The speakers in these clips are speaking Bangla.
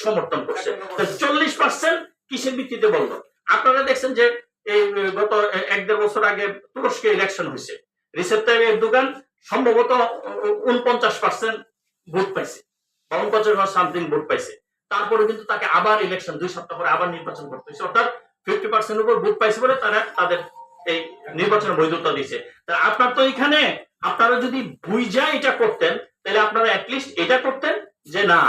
সমর্থন করছে। 40% কিসের ভিত্তিতে বলবো? আপনারা দেখছেন যে এই গত 1-1.5 বছর আগে তুরস্কে ইলেকশন হয়েছে, রিসেপ তাইয়েপ এরদোগান সম্ভবত 49% ভোট পাইছে, 49% সামথিং ভোট পাইছে। তারপরে কিন্তু তাকে আবার ইলেকশন 2 সপ্তাহ পরে আবার নির্বাচন করতে হয়েছে, অর্থাৎ 50% উপর ভোট পাইছে বলে তারা তাদের এই নির্বাচনের বৈধতা দিয়েছে। তা আপনার তো এখানে আপনারা যদি বুঝা এটা করতেন তাহলে আপনারা অ্যাটলিস্ট এটা করতেন যে না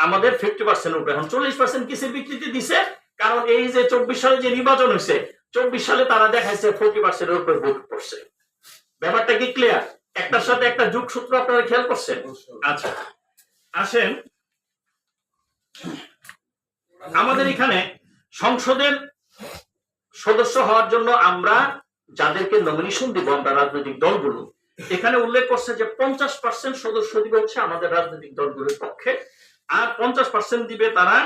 আমাদের 50% উপরে, এখন 40% কিসের ভিত্তিতে দিছে? কারণ এই যে 24 সালে যে নির্বাচন হয়েছে, 24 সালে তারা দেখাইছে 40% এর উপরে ভোট করছে। ব্যাপারটা কি ক্লিয়ার? একটার সাথে একটা যোগসূত্র আপনারা খেয়াল করছেন? আচ্ছা আসেন, আমাদের এখানে সংসদের সদস্য হওয়ার জন্য আমরা যাদেরকে নমিনেশন দিব আমরা রাজনৈতিক দলগুলো, এখানে উল্লেখ করছে যে 50% সদস্য দিবে হচ্ছে আমাদের রাজনৈতিক দলগুলোর পক্ষে, আর 50% দিবে তারা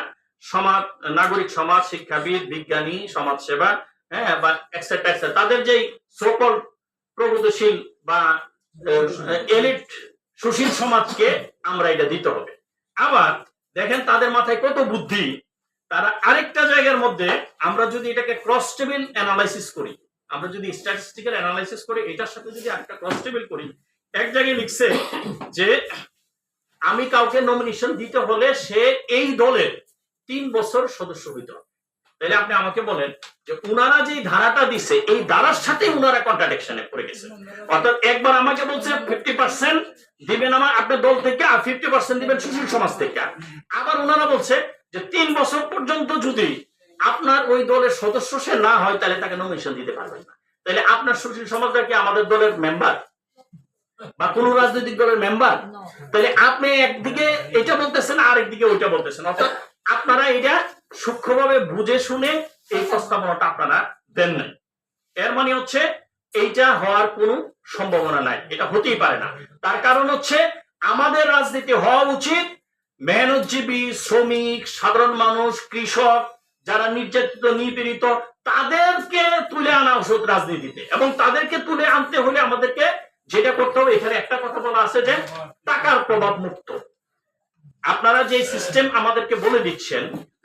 সমাজ, নাগরিক সমাজ, শিক্ষাবিদ, বিজ্ঞানী, সমাজসেবা, হ্যাঁ, বা এক্সেট্রা তাদের যেই সকল প্রগতিশীল বা এলিট সুশীল সমাজকে আমরা এটা দিতে হবে। আবার দেখেন তাদের মাথায় কত বুদ্ধি, তারা আরেকটা জায়গার মধ্যে আমরা যদি এটাকে ক্রস টেবিল অ্যানালাইসিস করি, আমরা যদি স্ট্যাটিস্টিক্যাল অ্যানালাইসিস করি, এটার সাথে যদি আরেকটা ক্রস টেবিল করি, এক জায়গায় লিখছে যে আমি কাউকে নমিনেশন দিতে হলে সে এই দলের 3 বছর সদস্য হইতে হবে। তাহলে আপনি আমাকে বলেন যে উনারা যে ধারাটা দিছে এই ধারার সাথে উনারা কন্ট্রাডিকশনে পড়ে গেছে। অর্থাৎ একবার আমাকে বলছে 50% দিবেন আমার আপনার দল থেকে আর 50% দিবেন সুশীল সমাজ থেকে, আবার উনারা বলছে যে 3 বছর পর্যন্ত যদি আপনার ওই দলের সদস্য সে না হয় তাহলে তাকে নমিনেশন দিতে পারবেন না। তাহলে আপনার সুশীল সমাজটা কি আমাদের দলের মেম্বার বা কোন রাজনৈতিক দলের মেম্বার? তাহলে আপনি একদিকে এটা বলতেছেন আর একদিকে ওইটা বলতেছেন, অর্থাৎ আপনারা এটা সূক্ষ্মভাবে বুঝে শুনে এই প্রস্তাবনাটা আপনারা দেন নাই। এর মানে হচ্ছে এইটা হওয়ার কোনো সম্ভাবনা নাই, এটা হতেই পারে না। তার কারণ হচ্ছে আমাদের রাজনীতি হওয়া উচিত মেহনতজীবী, শ্রমিক, সাধারণ মানুষ, কৃষক, যারা নির্যাতিত, নিপীড়িত, তাদেরকে তুলে আনা উচিত রাজনীতিতে, এবং তাদেরকে তুলে আনতে হলে আমাদেরকে যেটা করতে হবে, এখানে একটা কথা বলা আছে যে টাকার প্রভাব মুক্ত। আপনারা যে সিস্টেম আমাদেরকে বলে দিচ্ছেন,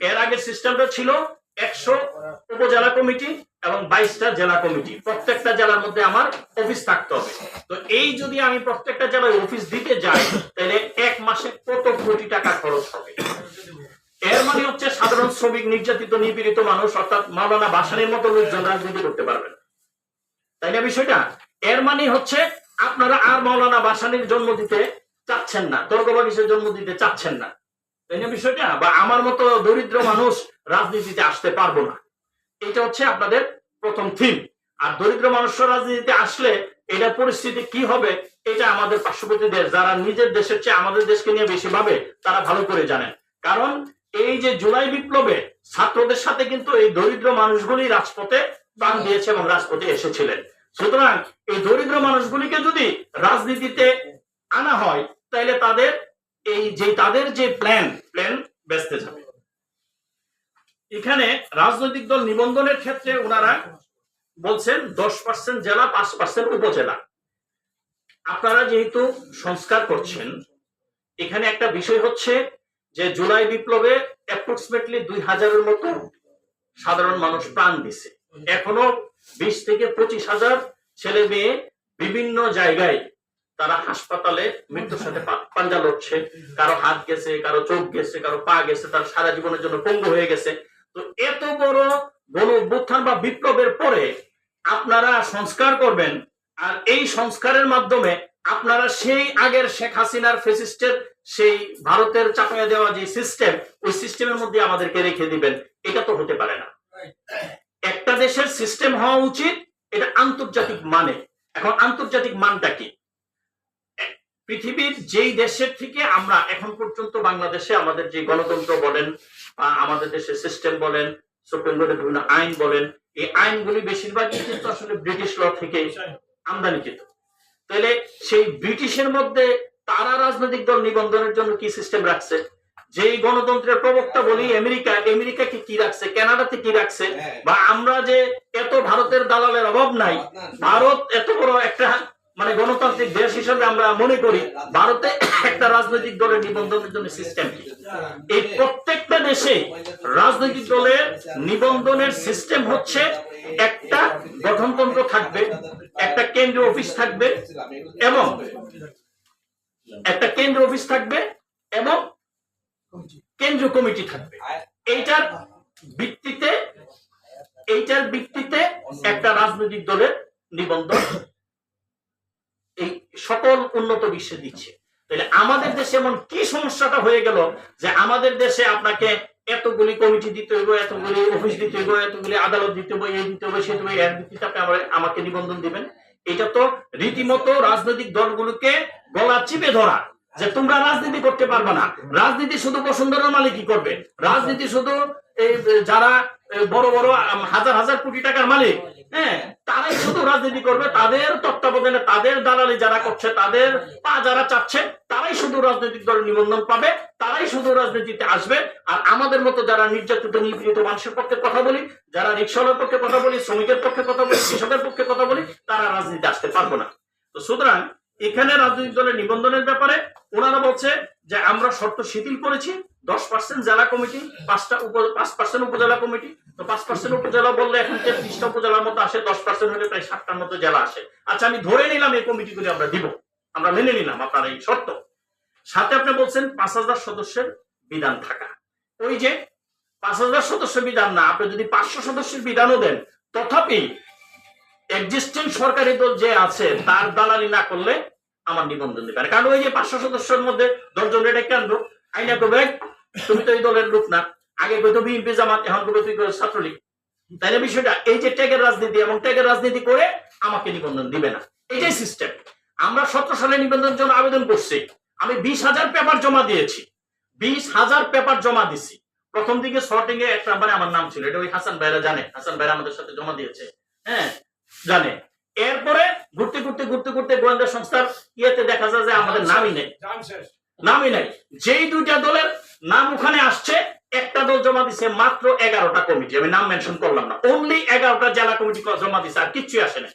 এর আগের সিস্টেমটা ছিল 100 উপজেলা কমিটি এবং 22টা জেলা কমিটি, প্রত্যেকটা জেলার মধ্যে আমার অফিস থাকতে হবে। তো এই যদি আমি প্রত্যেকটা জেলায় অফিস দিতে যাই তাহলে এক মাসে কত কোটি টাকা খরচ হবে? এর মানে হচ্ছে সাধারণ শ্রমিক, নির্যাতিত, নিপীড়িত মানুষ, অর্থাৎ মাওলানা ভাসানীর মতো লোকজন রাজনীতি করতে পারবেন, তাই না বিষয়টা? এর মানে হচ্ছে আপনারা আর মাওলানা ভাসানীর জন্ম দিতে চাচ্ছেন না, দরগাবাগিসের জন্ম দিতে চাচ্ছেন না, তাই না বিষয়টা? বা আমার মতো দরিদ্র মানুষ রাজনীতিতে আসতে পারবো না, এটা হচ্ছে আপনাদের প্রথম থিম। আর দরিদ্র মানুষরা রাজনীতিতে আসলে এটার পরিস্থিতি কি হবে এটা আমাদের পার্শ্ববর্তী দেশ, যারা নিজের দেশের চেয়ে আমাদের দেশকে নিয়ে বেশি ভাবে, তারা ভালো করে জানেন। কারণ এই যে জুলাই বিপ্লবে ছাত্রদের সাথে কিন্তু এই দরিদ্র মানুষগুলি রাজপথে প্রাণ দিয়েছে এবং রাজপথে এসেছিলেন। সুতরাং এই দরিদ্র মানুষগুলিকে যদি রাজনীতিতে আনা হয় তাহলে তাদের যে প্ল্যান বেচতে যাবে। এখানে রাজনৈতিক দল নিবন্ধনের ক্ষেত্রে ওনারা বলছেন 10% জেলা, 5% উপজেলা। আপনারা যেহেতু সংস্কার করছেন, এখানে একটা বিষয় হচ্ছে যে জুলাই বিপ্লবে অ্যাপ্রক্সিমেটলি 2000-এর মতো সাধারণ মানুষ প্রাণ দিছে। এখনো 20 থেকে 25,000 ছেলে মেয়ে বিভিন্ন জায়গায় তারা হাসপাতালে মৃত্যুর সাথে পাঞ্জা লড়ছে, কারো হাত গেছে, কারো চোখ গেছে, কারো পা গেছে, তার সারা জীবনের জন্য পঙ্গু হয়ে গেছে। তো এত বড় গণ অভ্যুত্থান বা বিপ্লবের পরে আপনারা সংস্কার করবেন, আর এই সংস্কারের মাধ্যমে আপনারা সেই আগের শেখ হাসিনার ফ্যাসিস্টের সেই ভারতের চাপাইয়া দেওয়া যে সিস্টেম, ওই সিস্টেমের মধ্যে আমাদেরকে রেখে দিবেন, এটা তো হতে পারে না। একটা দেশের সিস্টেম হওয়া উচিত এটা আন্তর্জাতিক মানে। এখন আন্তর্জাতিক মানটা কি? পৃথিবীর যেই দেশের থেকে আমরা এখন পর্যন্ত বাংলাদেশে আমাদের যে গণতন্ত্র বলেন, আমাদের দেশের সিস্টেম বলেন, সুপ্রিম কোর্টের বিভিন্ন আইন বলেন, এই আইনগুলি বেশিরভাগই কিন্তু আসলে ব্রিটিশ ল থেকে আমদানিকৃত। তাহলে সেই ব্রিটিশের মধ্যে তারা রাজনৈতিক দল নিবন্ধনের জন্য কি সিস্টেম রাখছে? যেই গণতন্ত্রের প্রবক্তা বলি আমেরিকা কি রাখছে, কানাডাতে কি রাখছে, বা আমরা যে এত ভারতের দালালের অভাব নাই, ভারত এত বড় একটা মানে গণতান্ত্রিক দেশ হিসেবে আমরা মনে করি, ভারতে একটা রাজনৈতিক দলের নিবন্ধনের জন্য সিস্টেম কি? এই দেশে রাজনৈতিক দলের নিবন্ধনের সিস্টেম হচ্ছে একটা গঠনতন্ত্র থাকবে, একটা কেন্দ্রীয় অফিস থাকবে এবং কেন্দ্রীয় কমিটি থাকবে। এইটার ভিত্তিতে একটা রাজনৈতিক দলের নিবন্ধন এই সকল উন্নত বিশ্বে দিচ্ছে। তাহলে আমাদের দেশে এমন কি সমস্যাটা হয়ে গেল যে আমাদের দেশে আপনাকে এতগুলি কমিটি দিতে হইব, এতগুলি অফিস দিতে হইব, এতগুলি আদালত দিতে হবে, এই দিতে হবে, সে দিতে হবে, এর ভিত্তিতে আপনি আমাকে নিবন্ধন দিবেন? এটা তো রীতিমতো রাজনৈতিক দলগুলোকে গলা চিপে ধরা, যে তোমরা রাজনীতি করতে পারবে না। রাজনীতি শুধু বসুন্ধরার মালিকই করবে, রাজনীতি শুধু যারা বড় বড় হাজার হাজার কোটি টাকার মালিক, হ্যাঁ, তারাই শুধু রাজনীতি করবে। তাদের তত্ত্বাবধানে, তাদের দালালি যারা করছে, তাদের পা যারা চাচ্ছে, তারাই শুধু রাজনৈতিক দলের নিবন্ধন পাবে, তারাই শুধু রাজনীতিতে আসবে। আর আমাদের মতো যারা নির্যাতিত নিপীড়িত মানুষের পক্ষে কথা বলি, যারা রিক্সাওয়ালার পক্ষে কথা বলি, শ্রমিকের পক্ষে কথা বলি, কৃষকের পক্ষে কথা বলি, তারা রাজনীতি আসতে পারবো না। তো সুতরাং এখানে রাজনৈতিক দলের নিবন্ধনের ব্যাপারে ওনারা বলছে যে আমরা শর্ত শিথিল করেছি। 10% জেলা কমিটি, 5% উপজেলা কমিটি। তো 5% উপজেলা বললে এখন 33টা উপজেলার মতো আসে, 10% হলে প্রায় 7টার মতো জেলা আসে। আচ্ছা, আমি ধরে নিলাম এই কমিটিগুলি আমরা দিব, আমরা মেনে নিলাম আপনার এই শর্ত। সাথে আপনি বলছেন 5000 সদস্যের বিধান থাকা। ওই যে 5000 সদস্য বিধান না, আপনি যদি 500 সদস্যের বিধানও দেন, তথাপি এক্সিস্টিং সরকারি দল যে আছে তার দালালি না করলে আমার নিবন্ধন দিবে। কারণ ওই যে 500 সদস্যের মধ্যে 10 জন এটা কেন আইনা করবে, তুমি তো এই দলের লোক না, আগে কইতো বিএনপি জামাত, এখন কইতো তুই ছাত্রলীগ। তাইলে বিষয়টা এই যে ট্যাগের রাজনীতি, এবং ট্যাগের রাজনীতি করে আমাকে নিবন্ধন দিবে না, এটাই সিস্টেম। আমরা 17 সালে নিবন্ধনের জন্য আবেদন করছি, আমি 20,000 পেপার জমা দিয়েছি, 20,000 পেপার জমা দিছি। প্রথম দিকে শর্টিং এ 1 নম্বরে আমার নাম ছিল, এটা ওই হাসান ভাইরা জানে, হাসান ভাইরা আমাদের সাথে জমা দিয়েছে, হ্যাঁ জানে। এরপরে ঘুরতে ঘুরতে গোয়েন্দা সংস্থার ইয়েতে দেখা যায় যে আমাদের নামই নেই। যেই 2টা দলের নাম ওখানে আসছে, একটা দল জমা দিছে মাত্র 11টা কমিটি, আমি নাম মেনশন করলাম না, অনলি 11টা জেলা কমিটি জমা দিছে, আর কিচ্ছুই আসে না,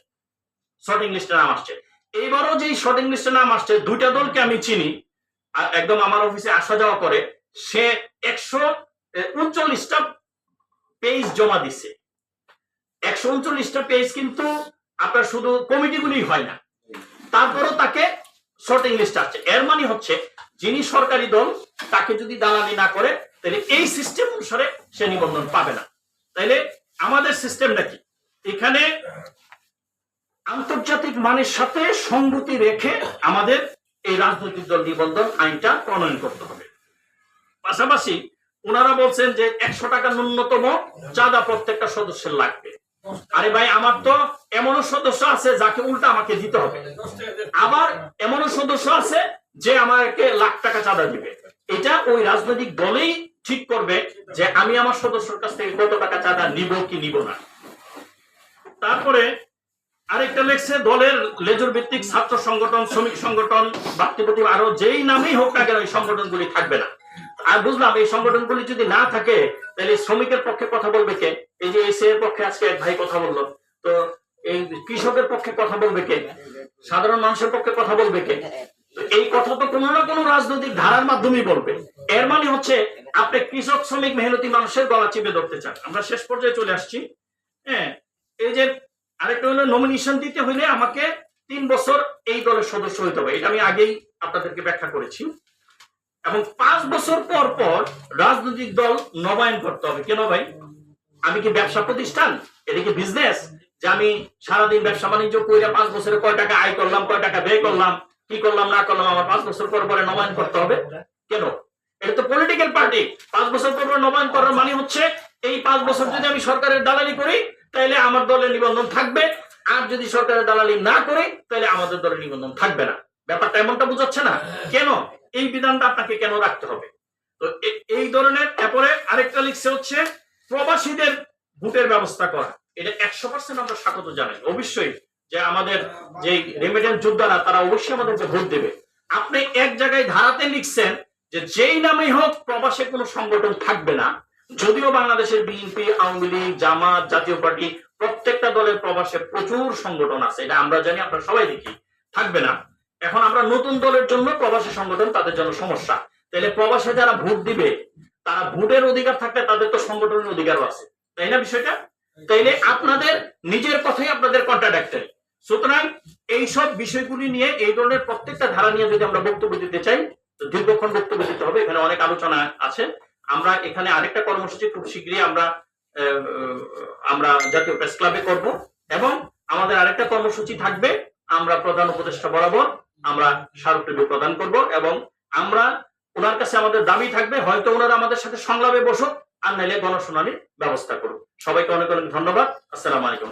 শর্টিং লিস্টে নাম আসছে। এইবারও যেই শর্টিং লিস্টে নাম আসছে, 2টা দলকে আমি চিনি, আর একদম আমার অফিসে আসা যাওয়া করে, সে 139টা পেজ জমা দিছে। 139টা পেজ কিন্তু আপনার শুধু কমিটিগুলি হয় না, তারপরও তাকে শর্টিং লিস্ট আসছে। এর মানে হচ্ছে যিনি সরকারি দল তাকে যদি দালালি না করে, তাহলে এই সিস্টেম অনুসারে সে নিবন্ধন পাবে না। তাইলে আমাদের সিস্টেমটা কি? এখানে আন্তর্জাতিক মানের সাথে সংগতি রেখে আমাদের এই রাজনৈতিক দল নিবন্ধন আইনটা প্রণয়ন করতে হবে। পাশাপাশি ওনারা বলছেন যে 100 টাকা ন্যূনতম চাঁদা প্রত্যেকটা সদস্যের লাগবে। আরে ভাই, আমার তো এমনও সদস্য আছে যাকে উল্টা আমাকে দিতে হবে, আবার এমনও সদস্য আছে যে আমাকে লাখ টাকা চাঁদা দিবে। এটা ওই রাজনৈতিক দলেই ঠিক করবে যে আমি আমার সদস্যের কাছ থেকে কত টাকা চাঁদা নিব কি নিব না। তারপরে আরেকটা লেখছে, দলের লেজুর ভিত্তিক ছাত্র সংগঠন, শ্রমিক সংগঠন, ব্যক্তিগত আরো যেই নামেই হোক না কেন এই সংগঠনগুলি থাকবে না। আর বুঝলাম এই সংগঠনগুলি যদি না থাকে, তাহলে শ্রমিকের পক্ষে কথা বলবে কে? এই যে এসএ এর পক্ষে আজকে এক ভাই কথা বললো, তো এই কৃষকের পক্ষে কথা বলবে কে? সাধারণ মানুষের পক্ষে কথা বলবে কে? এই কথা তো কোনো না কোনো রাজনৈতিক ধারার মাধ্যমেই বলবে। এর মানে হচ্ছে আপনি কৃষক, শ্রমিক, মেহনতি মানুষের গলা চিপে ধরতে চান। আমরা শেষ পর্যায়ে চলে আসছি। হ্যাঁ, এই যে আরেকটা হলো, নমিনেশন দিতে হলে আমাকে 3 বছর এই দলের সদস্য হইতে হবে, এটা আমি আগেই আপনাদেরকে ব্যাখ্যা করেছি। এবং 5 বছর পর পর রাজনৈতিক দল নবায়ন করতে হবে। কেন ভাই? আমি কি ব্যবসা প্রতিষ্ঠান? এটা কি বিজনেস যে আমি সারাদিন ব্যবসা বাণিজ্য করে 5 বছরে কয় টাকা আয় করলাম, কয় টাকা ব্যয় করলাম, কি করলাম না করলাম, আমার 5 বছর পর পরে নবায়ন করতে হবে কেন? এটা তো পলিটিক্যাল পার্টি। 5 বছর পর পর নবায়ন করার মানে হচ্ছে এই 5 বছর যদি আমি সরকারের দালালি করি তাহলে আমার দলের নিবন্ধন থাকবে, আর যদি সরকারের দালালি না করি তাহলে আমাদের দলের নিবন্ধন থাকবে না। ব্যাপারটা এমনটা বোঝাচ্ছে না? কেন এই বিধানটা আপনাকে কেন রাখতে হবে? তো এই ধরনের। এরপরে আরেকটা লিখছে হচ্ছে প্রবাসীদের ভোটের ব্যবস্থা করা। এটা 100% আমরা স্বাগত জানাই। অবশ্যই যে আমাদের যে রেমিটেন্স যোদ্ধারা তারা অবশ্যই আমাদেরকে ভোট দেবে। আপনি এক জায়গায় ধারাতে লিখছেন যে যেই নামেই হোক প্রবাসে কোনো সংগঠন থাকবে না, যদিও বাংলাদেশের বিএনপি, আওয়ামী লীগ, জামাত, জাতীয় পার্টি প্রত্যেকটা দলের প্রবাসে প্রচুর সংগঠন আছে, এটা আমরা জানি, আপনারা সবাই দেখি, থাকবে না। এখন আমরা নতুন দলের জন্য প্রবাসী সংগঠন, তাদের জন্য সমস্যা। তাহলে প্রবাসে যারা ভোট দিবে তারা ভোটের অধিকার থাকলে তাদের তো সংগঠনের অধিকারও আছে, তাই না বিষয়টা? তাইলে আপনাদের নিজের কথাই আপনাদের কন্ট্রাডিক্টরি। সুতরাং এইসব বিষয়গুলি নিয়ে, এই ধরনের প্রত্যেকটা ধারা নিয়ে যদি আমরা বক্তব্য দিতে চাই, তো দীর্ঘক্ষণ বক্তব্য দিতে হবে, এখানে অনেক আলোচনা আছে। আমরা এখানে আরেকটা কর্মসূচি খুব শীঘ্রই আমরা জাতীয় প্রেস ক্লাবে করব, এবং আমাদের আরেকটা কর্মসূচি থাকবে, আমরা প্রধান উপদেষ্টা বরাবর আমরা স্মারকলিপি প্রদান করব, এবং আমরা ওনার কাছে আমাদের দাবি থাকবে, হয়তো ওনারা আমাদের সাথে সংলাপে বসুক, আর নাইলে গণশুনানির ব্যবস্থা করুক। সবাইকে অনেক অনেক ধন্যবাদ। আসসালামু আলাইকুম।